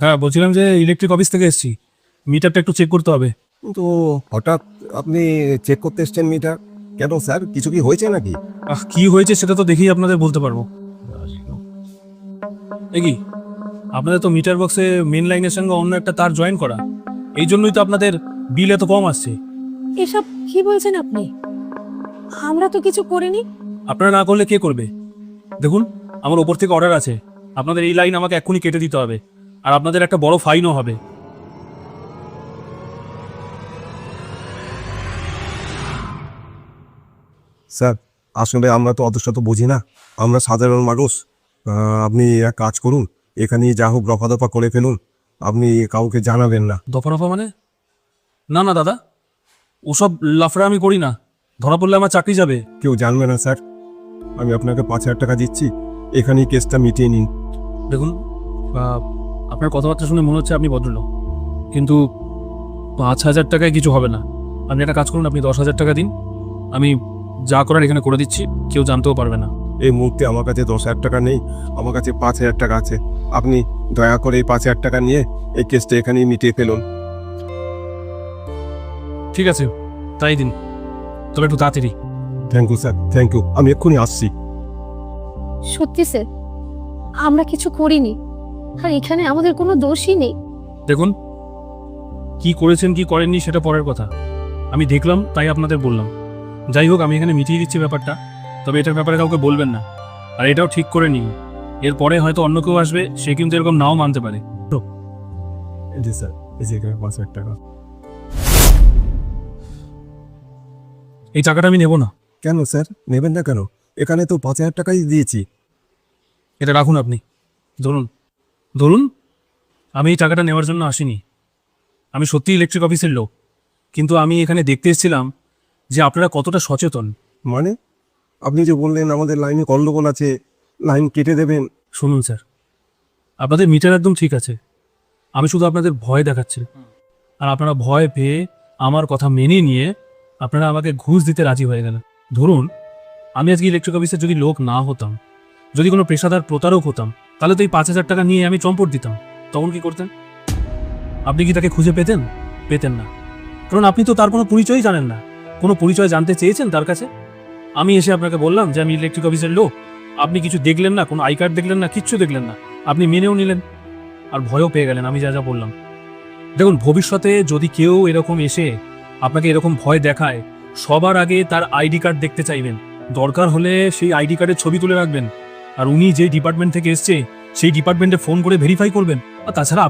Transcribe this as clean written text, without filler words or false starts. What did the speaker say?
হ্যাঁ, বলছিলাম যে ইলেকট্রিক অফিস থেকে এসেছি, মিটারটা একটু চেক করতে হবে। কিন্তু হঠাৎ আপনি চেক করতে এসছেন মিটার? কেন স্যার, কিছু কি হয়েছে নাকি? কি হয়েছে সেটা তো দেখেই আপনাদের বলতে পারবো। এ কি, আপনাদের তো মিটার বক্সে মেন লাইনের সঙ্গে অন্য একটা তার জয়েন করা, এই জন্যই তো আপনাদের বিল এত কম আসছে। এসব কি বলছেন আপনি? আমরা তো কিছু করিনি। আপনারা না করলে কে করবে? দেখুন, আমার ওপর থেকে অর্ডার আছে, আপনাদের এই লাইন আমাকে এক্ষুনি কেটে দিতে হবে, আর আপনাদের একটা বড় ফাইনও হবে। স্যার, আসলে আমরা তো অত শত বুঝি না, আমরা সাধারণ মানুষ। আপনি এক কাজ করুন, এখানেই যা হোক রফা দফা করে ফেলুন, আপনি কাউকে জানাবেন না। দফা রফা মানে? না না দাদা, ওসব লাফড়া আমি করি না, ধরা পড়লে আমার চাকরি যাবে। কেউ জানবে না স্যার, আমি আপনাকে 5,000 টাকা দিচ্ছি, এখানেই কেসটা মিটিয়ে নিন। দেখুন, আপনার কথাবার্তা শুনে মনে হচ্ছে আপনি ভদ্রলোক, কিন্তু 5,000 টাকায় কিছু হবে না। আপনি একটা কাজ করুন, আপনি 10,000 টাকা দিন, আমি যা করার এখানে করে দিচ্ছি, কেউ জানতেও পারবে না। এই মুহূর্তে আমার কাছে 10,000 টাকা নেই, আমার কাছে 5,000 টাকা আছে। আপনি দয়া করে এই 5,000 টাকা নিয়ে এই কেসটা এখানেই মিটিয়ে ফেলুন। ঠিক আছে, তাই দিন, তবে একটু তাড়াতাড়ি। Thank you sir, thank you, আমি এক্ষুনি আসছি। সত্যি স্যার, আমরা কিছু করিনি, আর এখানে আমাদের কোনো দোষই নেই। দেখুন, কি করেছেন কি করেননি সেটা পরের কথা, আমি দেখলাম তাই আপনাদের বললাম। যাই হোক, আমি এখানে মিটিয়ে দিচ্ছি ব্যাপারটা, তবে এটার ব্যাপারে কাউকে বলবেন না। আর এটাও ঠিক করে নিন, এরপরে হয়তো অন্য কেউ আসবে, সে কিন্তু এরকম নাও মানতে পারে। জি স্যার, এই যে এখানে 5,000 টাকা। এই টাকাটা আমি নেব না। কেন স্যার, নেবেন না কেন? এখানে তো 5,000 টাকাই দিয়েছি। এটা রাখুন আপনি, ধরুন ধরুন। আমি এই টাকাটা নেওয়ার জন্য আসিনি, আমি সত্যি ইলেকট্রিক অফিসের লোক, কিন্তু আমি এখানে দেখতে এসেছিলাম যে আপনারা কতটা সচেতন। মানে আপনি যে বললেন আমাদের লাইনে গন্ডগোল আছে, লাইন কেটে দেবেন। শুনুন স্যার, আপনাদের মিটার একদম ঠিক আছে, আমি শুধু আপনাদের ভয় দেখাচ্ছি, আর আপনারা ভয় পেয়ে আমার কথা মেনে নিয়ে আপনারা আমাকে ঘুষ দিতে রাজি হয়ে গেলেন। ধরুন, আমি আজকে ইলেকট্রিক অফিসের যদি লোক না হতাম, যদি কোনো পেশাদার প্রতারক হতাম, তাহলে তো এই 5,000 টাকা নিয়ে আমি চম্পট দিতাম। তখন কি করতেন? আপনি কি তাকে খুঁজে পেতেন? পেতেন না, কারণ আপনি তো তার কোনো পরিচয়ই জানেন না। কোনো পরিচয় জানতে চেয়েছেন তার কাছে? আমি এসে আপনাকে বললাম যে আমি ইলেকট্রিক অফিসের লোক, আপনি কিছু দেখলেন না, কোনো আই কার্ড দেখলেন না, কিচ্ছু দেখলেন না, আপনি মেনেও নিলেন, আর ভয়ও পেয়ে গেলেন আমি যা যা বললাম। দেখুন, ভবিষ্যতে যদি কেউ এরকম এসে আপনাকে এরকম ভয় দেখায়, সবার আগে তার আইডি কার্ড দেখতে চাইবেন, দরকার হলে সেই আইডি কার্ডের ছবি তুলে রাখবেন, আর উনি যে ডিপার্টমেন্ট থেকে এসছে সেই ডিপার্টমেন্টে ফোন করে ভেরিফাই করবেন। আর তাছাড়া